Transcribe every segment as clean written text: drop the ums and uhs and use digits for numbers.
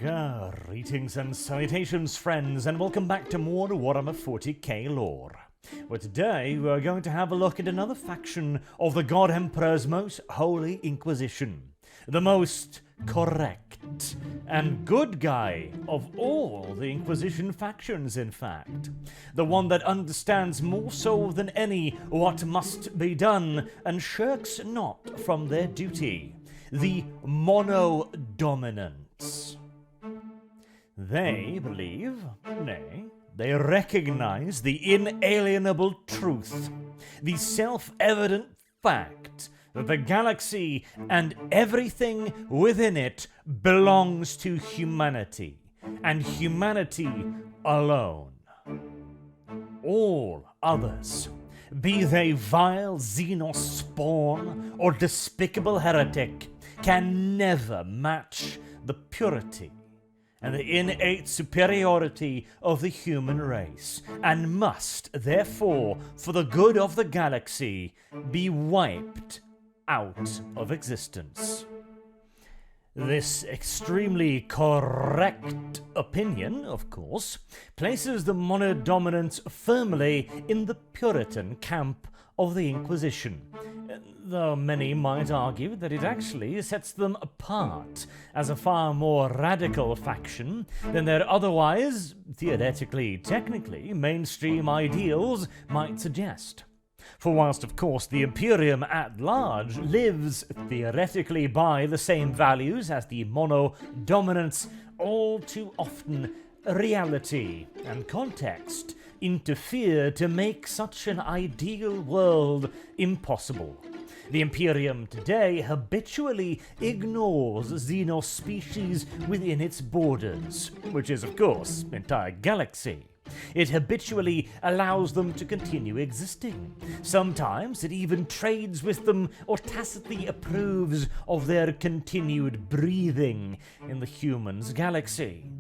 Greetings and salutations, friends, and welcome back to more Warhammer 40k lore. Well, today we're going to have a look at another faction of the God Emperor's most holy Inquisition. The most correct and good guy of all the Inquisition factions, in fact. The one that understands more so than any what must be done and shirks not from their duty. The Monodominants. They believe, nay, they recognize the inalienable truth, the self-evident fact that the galaxy and everything within it belongs to humanity, and humanity alone. All others, be they vile xeno spawn or despicable heretic, can never match the purity and the innate superiority of the human race, and must, therefore, for the good of the galaxy, be wiped out of existence. This extremely correct opinion, of course, places the Monodominants firmly in the Puritan camp of the Inquisition, though many might argue that it actually sets them apart as a far more radical faction than their otherwise, theoretically, technically, mainstream ideals might suggest. For whilst, of course, the Imperium at large lives theoretically by the same values as the Monodominants, all too often reality and context interfere to make such an ideal world impossible. The Imperium today habitually ignores xenospecies within its borders, which is, of course, the entire galaxy. It habitually allows them to continue existing. Sometimes it even trades with them or tacitly approves of their continued breathing in the humans' galaxy.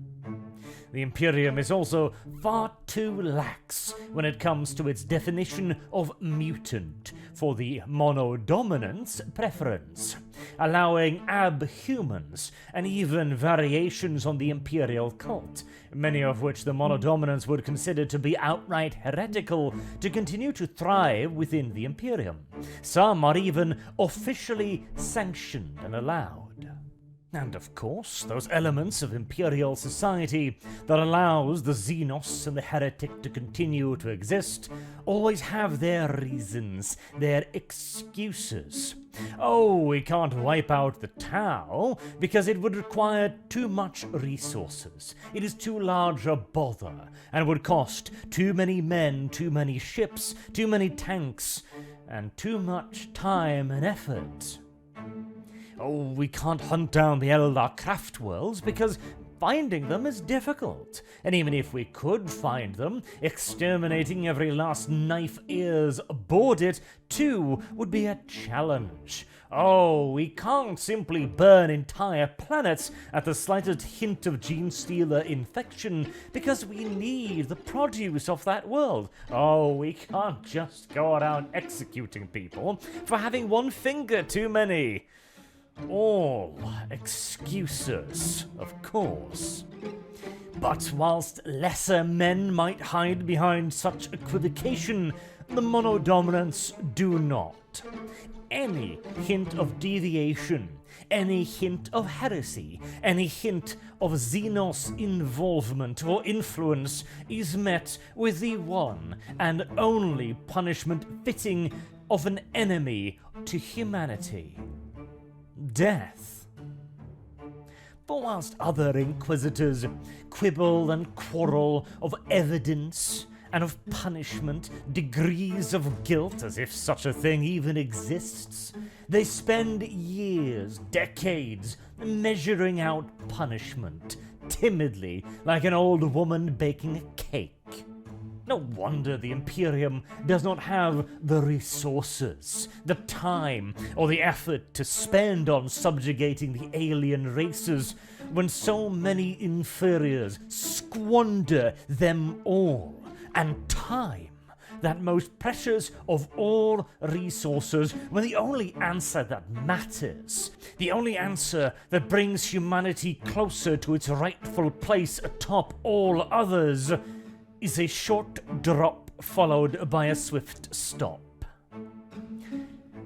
The Imperium is also far too lax when it comes to its definition of mutant for the Monodominants' preference, allowing abhumans and even variations on the Imperial cult, many of which the Monodominants would consider to be outright heretical, to continue to thrive within the Imperium. Some are even officially sanctioned and allowed. And of course, those elements of imperial society that allows the Xenos and the heretic to continue to exist always have their reasons, their excuses. Oh, we can't wipe out the Tau because it would require too much resources. It is too large a bother and would cost too many men, too many ships, too many tanks, and too much time and effort. Oh, we can't hunt down the Eldar craft worlds because finding them is difficult. And even if we could find them, exterminating every last knife ears aboard it too would be a challenge. Oh, we can't simply burn entire planets at the slightest hint of gene stealer infection because we need the produce of that world. Oh, we can't just go around executing people for having one finger too many. All excuses, of course. But whilst lesser men might hide behind such equivocation, the Monodominants do not. Any hint of deviation, any hint of heresy, any hint of Xenos involvement or influence is met with the one and only punishment fitting of an enemy to humanity. Death. But whilst other Inquisitors quibble and quarrel of evidence and of punishment, degrees of guilt, as if such a thing even exists, they spend years, decades, measuring out punishment, timidly, like an old woman baking a cake. No wonder the Imperium does not have the resources, the time, or the effort to spend on subjugating the alien races when so many inferiors squander them all and time that most precious of all resources, when the only answer that matters, the only answer that brings humanity closer to its rightful place atop all others, is a short drop followed by a swift stop.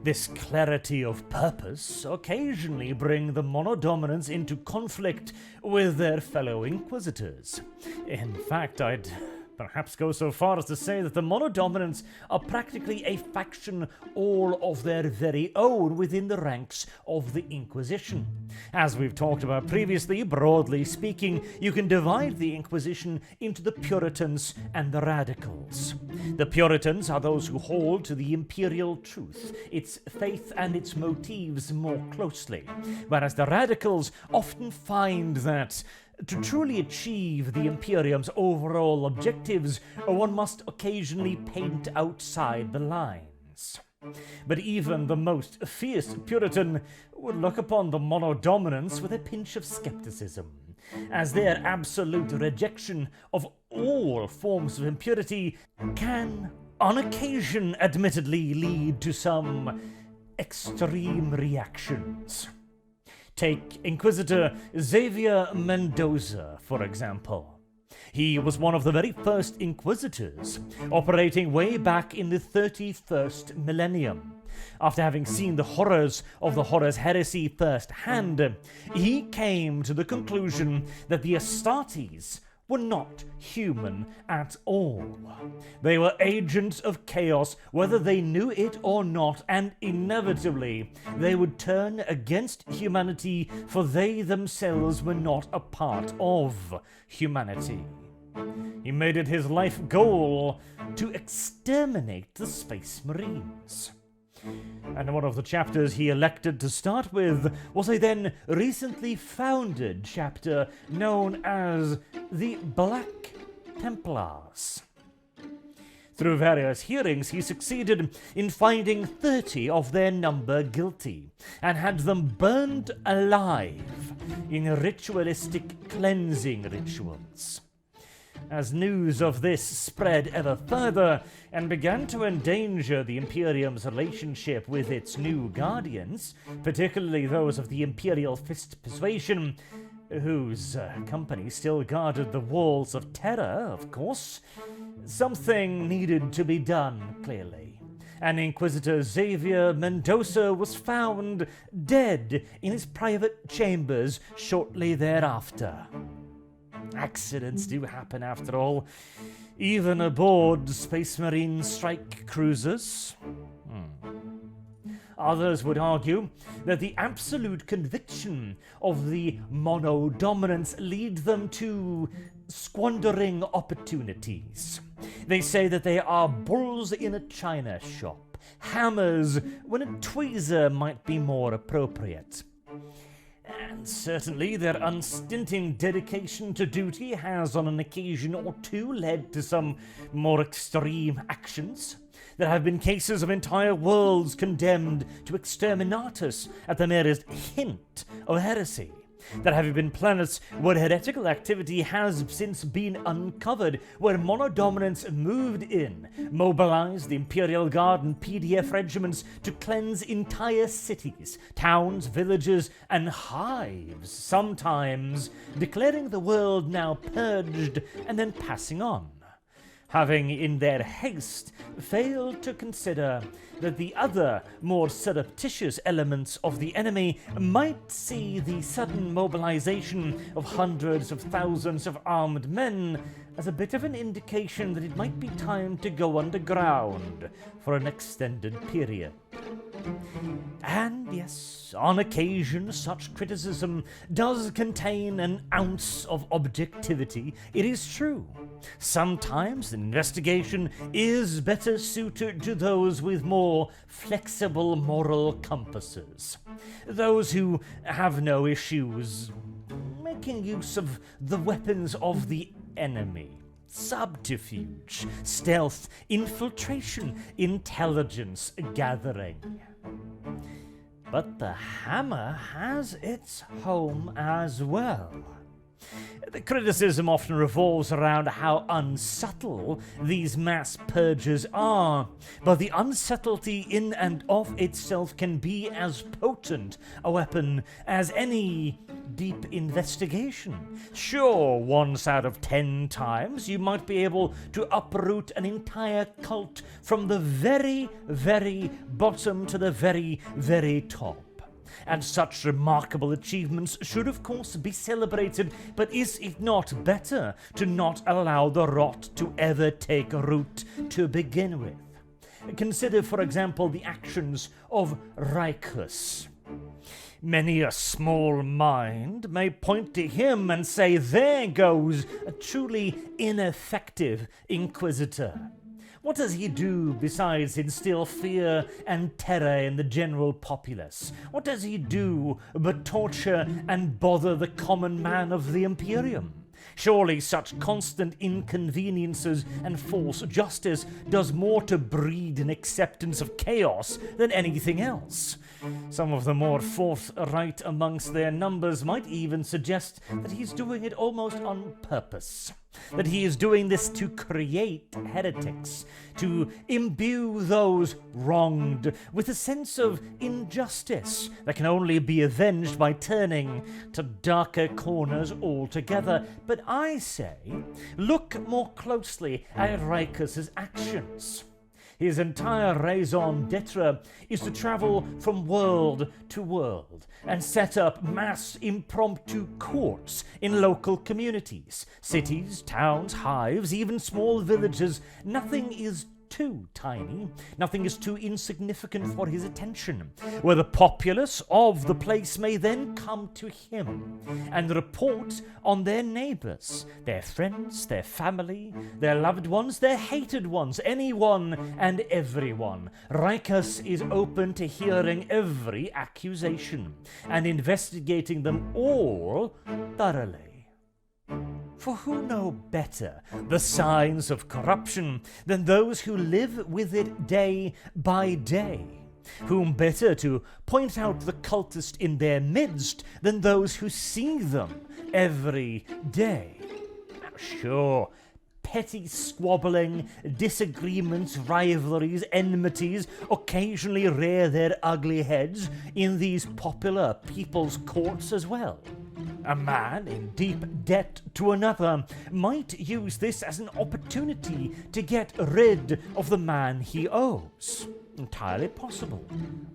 This clarity of purpose occasionally bring the Monodominants into conflict with their fellow Inquisitors. In fact, I'd perhaps go so far as to say that the Monodominants are practically a faction all of their very own within the ranks of the Inquisition. As we've talked about previously, broadly speaking, you can divide the Inquisition into the Puritans and the Radicals. The Puritans are those who hold to the imperial truth, its faith and its motives more closely, whereas the Radicals often find that to truly achieve the Imperium's overall objectives, one must occasionally paint outside the lines. But even the most fierce Puritan would look upon the Monodominants with a pinch of skepticism, as their absolute rejection of all forms of impurity can, on occasion, admittedly lead to some extreme reactions. Take Inquisitor Xavier Mendoza, for example. He was one of the very first Inquisitors, operating way back in the 31st millennium. After having seen the horrors of the Horus Heresy firsthand, he came to the conclusion that the Astartes were not human at all. They were agents of chaos, whether they knew it or not, and inevitably they would turn against humanity, for they themselves were not a part of humanity. He made it his life goal to exterminate the Space Marines. And one of the chapters he elected to start with was a then recently founded chapter known as the Black Templars. Through various hearings, he succeeded in finding 30 of their number guilty, and had them burned alive in ritualistic cleansing rituals. As news of this spread ever further and began to endanger the Imperium's relationship with its new guardians, particularly those of the Imperial Fist Persuasion, whose company still guarded the walls of terror, of course, something needed to be done, clearly. And Inquisitor Xavier Mendoza was found dead in his private chambers shortly thereafter. Accidents do happen, after all, even aboard Space Marine strike cruisers. Others would argue that the absolute conviction of the Monodominants lead them to squandering opportunities. They say that they are bulls in a china shop, hammers when a tweezer might be more appropriate. And certainly their unstinting dedication to duty has on an occasion or two led to some more extreme actions. There have been cases of entire worlds condemned to exterminatus at the merest hint of heresy. There have been planets where heretical activity has since been uncovered, where Monodominants moved in, mobilized the Imperial Guard and PDF regiments to cleanse entire cities, towns, villages, and hives, sometimes declaring the world now purged and then passing on, having in their haste failed to consider that the other, more surreptitious elements of the enemy might see the sudden mobilization of hundreds of thousands of armed men as a bit of an indication that it might be time to go underground for an extended period. And yes, on occasion such criticism does contain an ounce of objectivity, it is true. Sometimes an investigation is better suited to those with more flexible moral compasses, those who have no issues making use of the weapons of the enemy. Subterfuge, stealth, infiltration, intelligence gathering. But the hammer has its home as well. The criticism often revolves around how unsubtle these mass purges are, but the unsubtlety in and of itself can be as potent a weapon as any deep investigation. Sure, once out of 10 times you might be able to uproot an entire cult from the very, very bottom to the very, very top. And such remarkable achievements should of course be celebrated, but is it not better to not allow the rot to ever take root to begin with? Consider, for example, the actions of Rikers. Many a small mind may point to him and say, there goes a truly ineffective Inquisitor. What does he do besides instill fear and terror in the general populace? What does he do but torture and bother the common man of the Imperium? Surely such constant inconveniences and false justice does more to breed an acceptance of chaos than anything else. Some of the more forthright amongst their numbers might even suggest that he's doing it almost on purpose. That he is doing this to create heretics, to imbue those wronged with a sense of injustice that can only be avenged by turning to darker corners altogether. But I say, look more closely at Rikers' actions. His entire raison d'etre is to travel from world to world and set up mass impromptu courts in local communities, cities, towns, hives, even small villages. Nothing is too tiny, nothing is too insignificant for his attention, where the populace of the place may then come to him and report on their neighbours, their friends, their family, their loved ones, their hated ones, anyone and everyone. Rikers is open to hearing every accusation and investigating them all thoroughly. For who know better the signs of corruption than those who live with it day by day? Whom better to point out the cultist in their midst than those who see them every day? Now, sure, petty squabbling, disagreements, rivalries, enmities occasionally rear their ugly heads in these popular people's courts as well. A man in deep debt to another might use this as an opportunity to get rid of the man he owes. Entirely possible.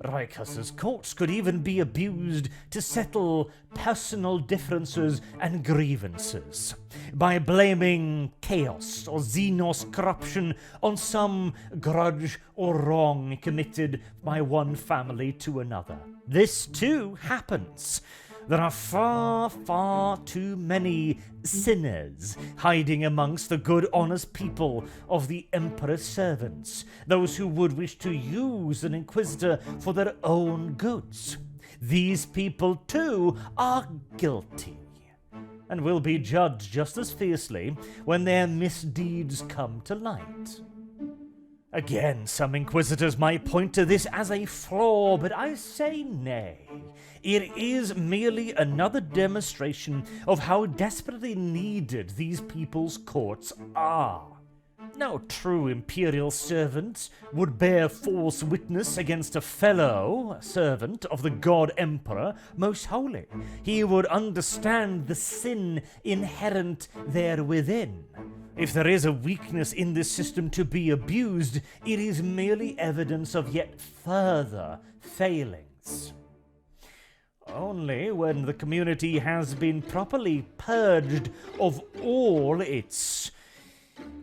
Rikers' courts could even be abused to settle personal differences and grievances by blaming chaos or xenos corruption on some grudge or wrong committed by one family to another. This too happens. There are far, far too many sinners hiding amongst the good, honest people of the Emperor's servants, those who would wish to use an Inquisitor for their own goods. These people, too, are guilty, and will be judged just as fiercely when their misdeeds come to light. Again, some Inquisitors might point to this as a flaw, but I say nay. It is merely another demonstration of how desperately needed these people's courts are. No true imperial servant would bear false witness against a fellow servant of the God Emperor Most Holy. He would understand the sin inherent therewithin. If there is a weakness in this system to be abused, it is merely evidence of yet further failings. Only when the community has been properly purged of all its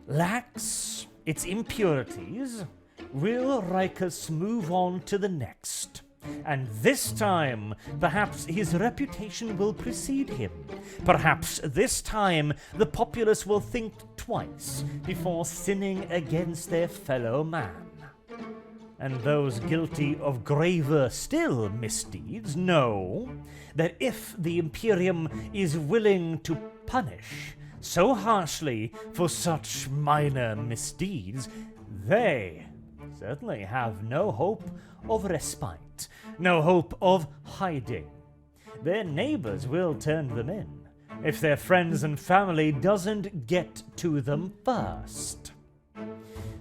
lacks, its impurities, will Rikers move on to the next. And this time, perhaps his reputation will precede him. Perhaps this time, the populace will think twice before sinning against their fellow man. And those guilty of graver still misdeeds know that if the Imperium is willing to punish so harshly for such minor misdeeds, they certainly have no hope of respite, no hope of hiding. Their neighbors will turn them in, if their friends and family doesn't get to them first.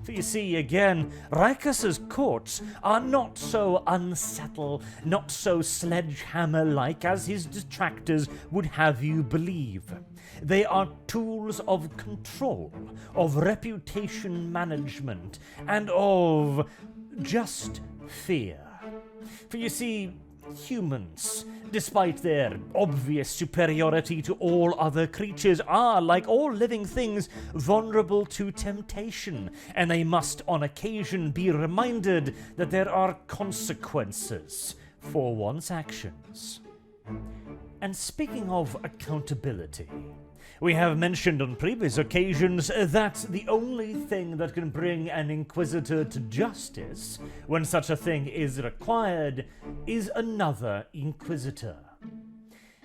For you see, again, Rikers' courts are not so unsubtle, not so sledgehammer-like as his detractors would have you believe. They are tools of control, of reputation management, and of just fear. For you see, humans, despite their obvious superiority to all other creatures, are, like all living things, vulnerable to temptation, and they must on occasion be reminded that there are consequences for one's actions. And speaking of accountability, we have mentioned on previous occasions that the only thing that can bring an Inquisitor to justice, when such a thing is required, is another Inquisitor.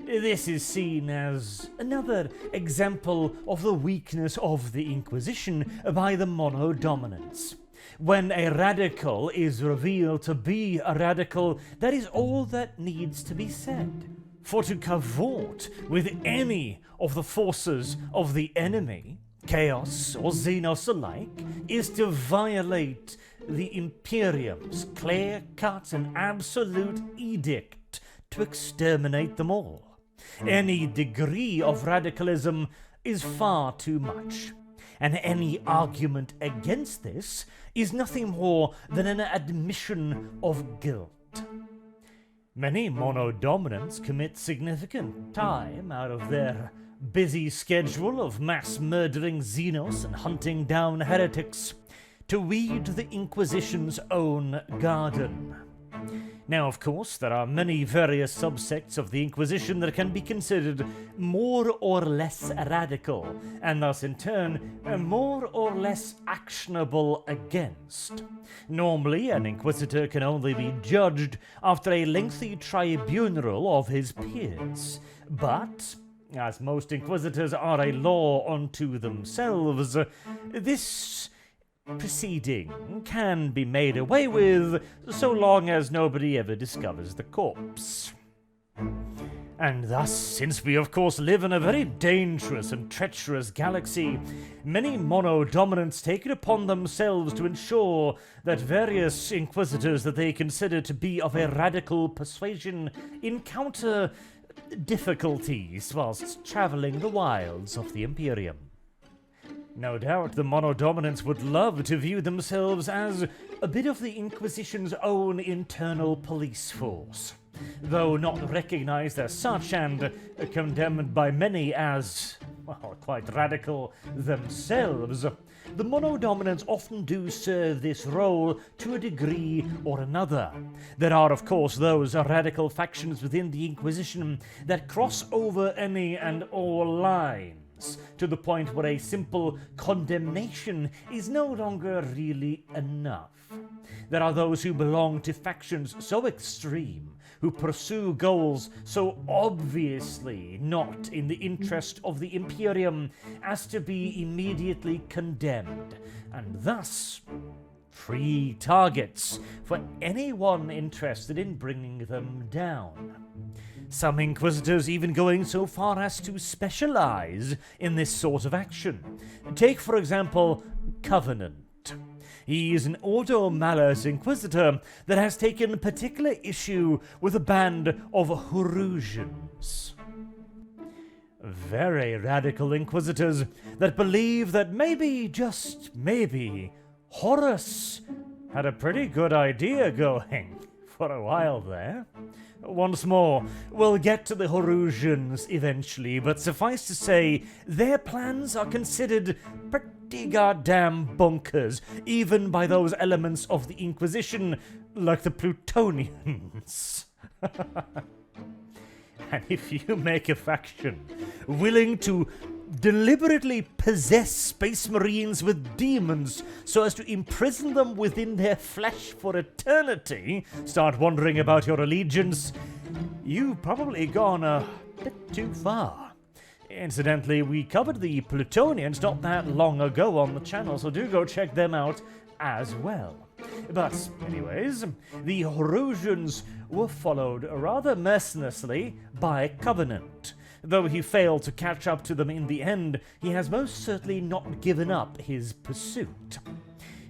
This is seen as another example of the weakness of the Inquisition by the Monodominants. When a radical is revealed to be a radical, that is all that needs to be said. For to cavort with any of the forces of the enemy, chaos or xenos alike, is to violate the Imperium's clear-cut and absolute edict to exterminate them all. Any degree of radicalism is far too much, and any argument against this is nothing more than an admission of guilt. Many Monodominants commit significant time out of their busy schedule of mass murdering xenos and hunting down heretics to weed the Inquisition's own garden. Now, of course, there are many various subsects of the Inquisition that can be considered more or less radical, and thus in turn more or less actionable against. Normally, an Inquisitor can only be judged after a lengthy tribunal of his peers, but as most Inquisitors are a law unto themselves, this proceeding can be made away with so long as nobody ever discovers the corpse. And thus, since we of course live in a very dangerous and treacherous galaxy, many Monodominants take it upon themselves to ensure that various Inquisitors that they consider to be of a radical persuasion encounter difficulties whilst travelling the wilds of the Imperium. No doubt the Monodominants would love to view themselves as a bit of the Inquisition's own internal police force, though not recognized as such and condemned by many as, well, quite radical themselves. The Monodominants often do serve this role to a degree or another. There are, of course, those radical factions within the Inquisition that cross over any and all lines, to the point where a simple condemnation is no longer really enough. There are those who belong to factions so extreme, who pursue goals so obviously not in the interest of the Imperium as to be immediately condemned, and thus free targets for anyone interested in bringing them down. Some Inquisitors even going so far as to specialize in this sort of action. Take, for example, Covenant. He is an Order Militants Inquisitor that has taken particular issue with a band of Herusians. Very radical Inquisitors that believe that maybe, just maybe, Horus had a pretty good idea going for a while there. Once more, we'll get to the Herusians eventually, but suffice to say, their plans are considered pretty goddamn bonkers, even by those elements of the Inquisition, like the Plutonians. And if you make a faction willing to deliberately possess space marines with demons so as to imprison them within their flesh for eternity, start wondering about your allegiance, you've probably gone a bit too far. Incidentally, we covered the Plutonians not that long ago on the channel, so do go check them out as well. But anyways, the Herusians were followed rather mercilessly by Covenant, Though he failed to catch up to them in the end, he has most certainly not given up his pursuit.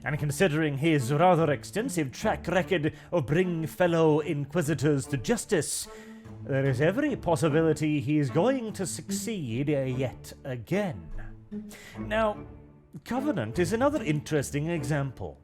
And considering his rather extensive track record of bringing fellow Inquisitors to justice, there is every possibility he is going to succeed yet again. Now, Covenant is another interesting example.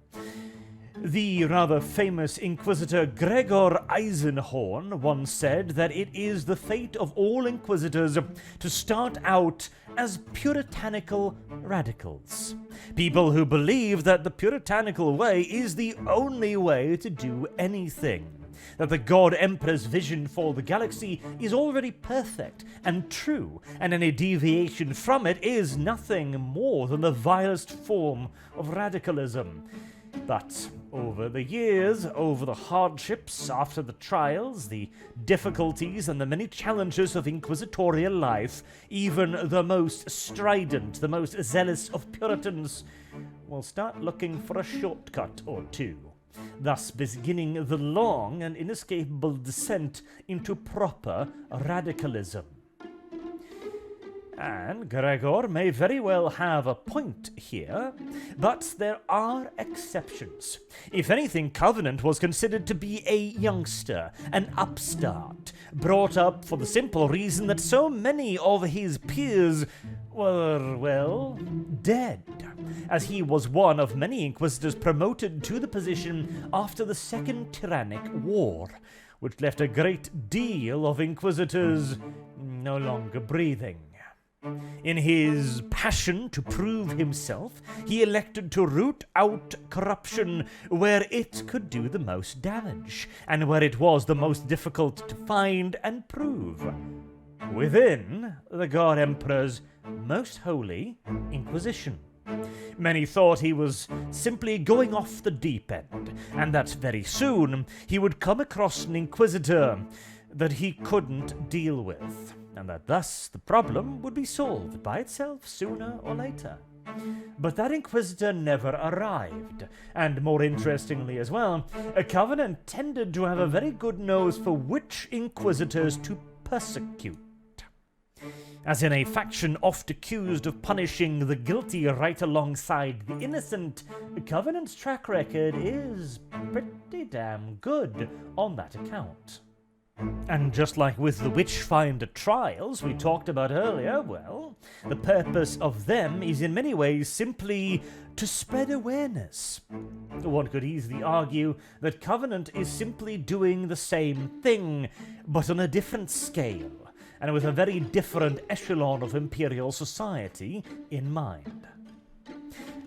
The rather famous Inquisitor Gregoreisenhorn once said that it is the fate of all Inquisitors to start out as puritanical radicals. People who believe that the puritanical way is the only way to do anything. That the God Emperor's vision for the galaxy is already perfect and true, and any deviation from it is nothing more than the vilest form of radicalism. But over the years, over the hardships, after the trials, the difficulties, and the many challenges of inquisitorial life, even the most strident, the most zealous of Puritans will start looking for a shortcut or two, thus beginning the long and inescapable descent into proper radicalism. And Gregor may very well have a point here, but there are exceptions. If anything, Covenant was considered to be a youngster, an upstart, brought up for the simple reason that so many of his peers were, well, dead, as he was one of many Inquisitors promoted to the position after the Second Tyrannic War, which left a great deal of Inquisitors no longer breathing. In his passion to prove himself, he elected to root out corruption where it could do the most damage, and where it was the most difficult to find and prove. Within the God Emperor's most holy Inquisition. Many thought he was simply going off the deep end, and that very soon he would come across an Inquisitor that he couldn't deal with, and that thus the problem would be solved by itself sooner or later. But that Inquisitor never arrived, and more interestingly as well, a Covenant tended to have a very good nose for which Inquisitors to persecute. As in a faction oft accused of punishing the guilty right alongside the innocent, Covenant's track record is pretty damn good on that account. And just like with the Witchfinder trials we talked about earlier, well, the purpose of them is in many ways simply to spread awareness. One could easily argue that Covenant is simply doing the same thing, but on a different scale, and with a very different echelon of imperial society in mind.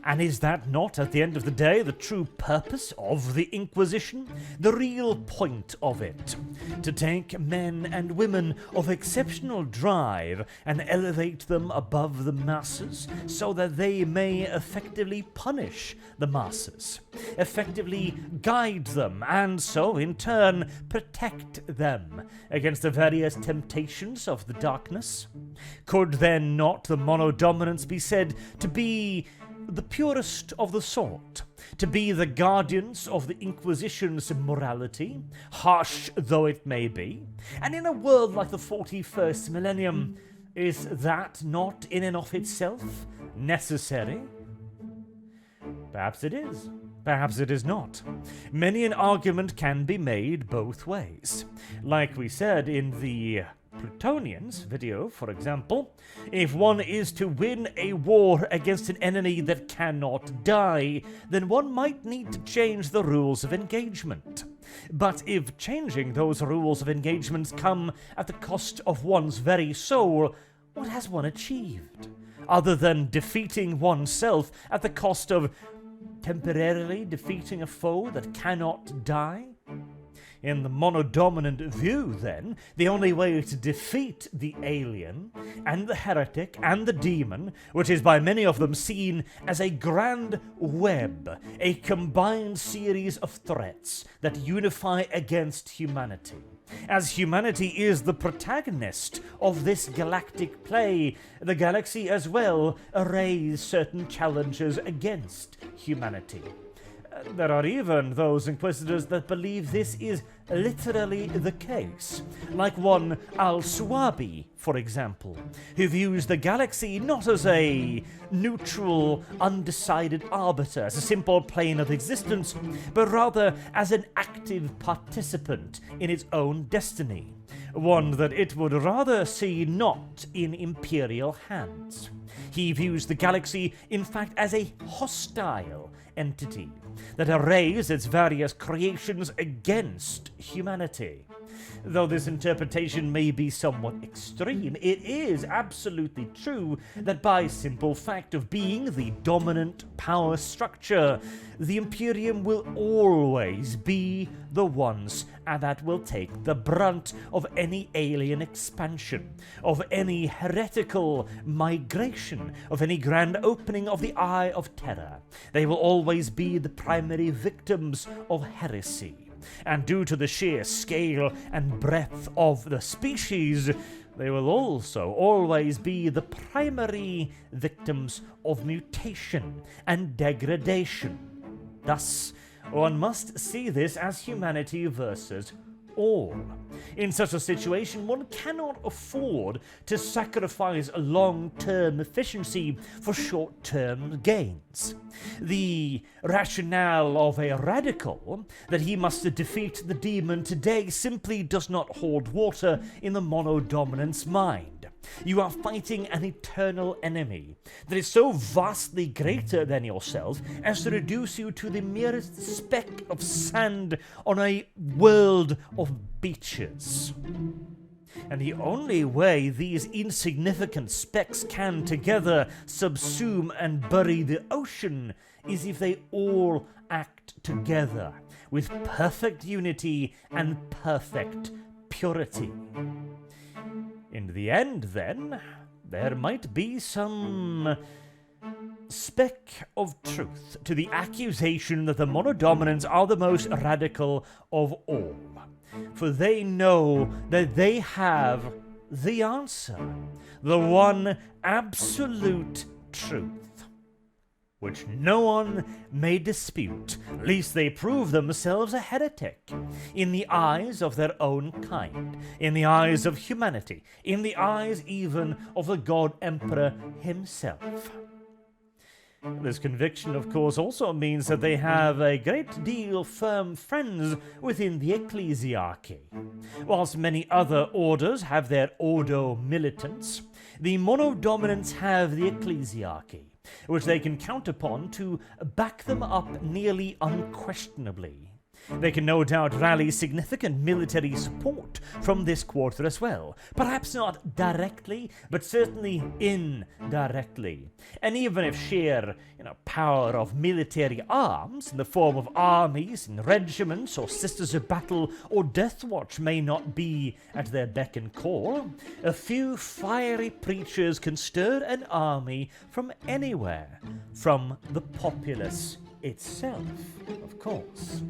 And is that not, at the end of the day, the true purpose of the Inquisition? The real point of it? To take men and women of exceptional drive and elevate them above the masses so that they may effectively punish the masses, effectively guide them, and so, in turn, protect them against the various temptations of the darkness? Could then not the Monodominants be said to be the purest of the sort, to be the guardians of the Inquisition's morality, harsh though it may be? And in a world like the 41st millennium, is that not in and of itself necessary? Perhaps it is. Perhaps it is not. Many an argument can be made both ways. Like we said in the Plutonians video, for example, if one is to win a war against an enemy that cannot die, then one might need to change the rules of engagement. But if changing those rules of engagement come at the cost of one's very soul, what has one achieved? Other than defeating oneself at the cost of temporarily defeating a foe that cannot die? In the monodominant view, then, the only way to defeat the alien, and the heretic, and the demon, which is by many of them seen as a grand web, a combined series of threats that unify against humanity. As humanity is the protagonist of this galactic play, the galaxy as well arrays certain challenges against humanity. There are even those Inquisitors that believe this is literally the case, like one Al-Suwabi, for example, who views the galaxy not as a neutral, undecided arbiter, as a simple plane of existence, but rather as an active participant in its own destiny, one that it would rather see not in Imperial hands. He views the galaxy, in fact, as a hostile entity that arrays its various creations against humanity. Though this interpretation may be somewhat extreme, it is absolutely true that by simple fact of being the dominant power structure, the Imperium will always be the ones that will take the brunt of any alien expansion, of any heretical migration, of any grand opening of the Eye of Terror. They will always be the primary victims of heresy. And due to the sheer scale and breadth of the species, they will also always be the primary victims of mutation and degradation. Thus, one must see this as humanity versus all. In such a situation, one cannot afford to sacrifice long-term efficiency for short-term gains. The rationale of a radical, that he must defeat the demon today, simply does not hold water in the Monodominant's mind. You are fighting an eternal enemy that is so vastly greater than yourself as to reduce you to the merest speck of sand on a world of beaches. And the only way these insignificant specks can together subsume and bury the ocean is if they all act together with perfect unity and perfect purity. In the end, then, there might be some speck of truth to the accusation that the Monodominants are the most radical of all, for they know that they have the answer, the one absolute truth, which no one may dispute, lest they prove themselves a heretic, in the eyes of their own kind, in the eyes of humanity, in the eyes even of the God Emperor himself. This conviction, of course, also means that they have a great deal firm friends within the ecclesiarchy. Whilst many other orders have their Order Militants, the Monodominants have the ecclesiarchy, which they can count upon to back them up nearly unquestionably. They can no doubt rally significant military support from this quarter as well. Perhaps not directly, but certainly indirectly. And even if sheer power of military arms in the form of armies and regiments or sisters of battle or death watch may not be at their beck and call, a few fiery preachers can stir an army from anywhere, from the populace itself, of course.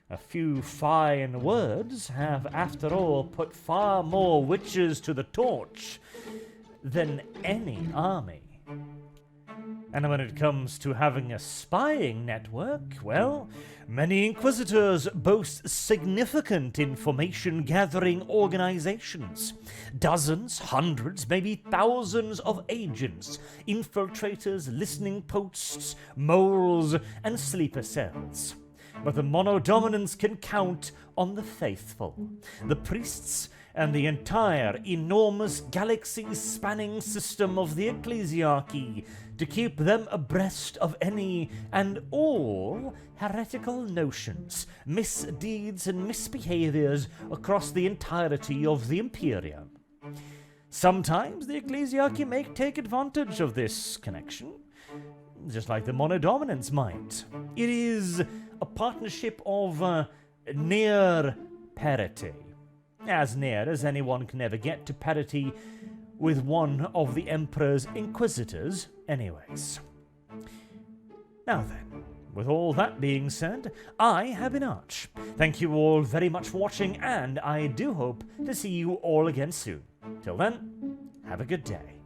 A few fine words have, after all, put far more witches to the torch than any army. And when it comes to having a spying network, well, many Inquisitors boast significant information-gathering organizations. Dozens, hundreds, maybe thousands of agents, infiltrators, listening posts, moles, and sleeper cells. But the Monodominants can count on the faithful, the priests, and the entire enormous galaxy-spanning system of the ecclesiarchy to keep them abreast of any and all heretical notions, misdeeds, and misbehaviors across the entirety of the Imperium. Sometimes the ecclesiarchy may take advantage of this connection, just like the Monodominants might. It is a partnership of near parity, as near as anyone can ever get to parity with one of the Emperor's Inquisitors anyways. Now then, with all that being said, I have been Arch. Thank you all very much for watching, and I do hope to see you all again soon. Till then, have a good day.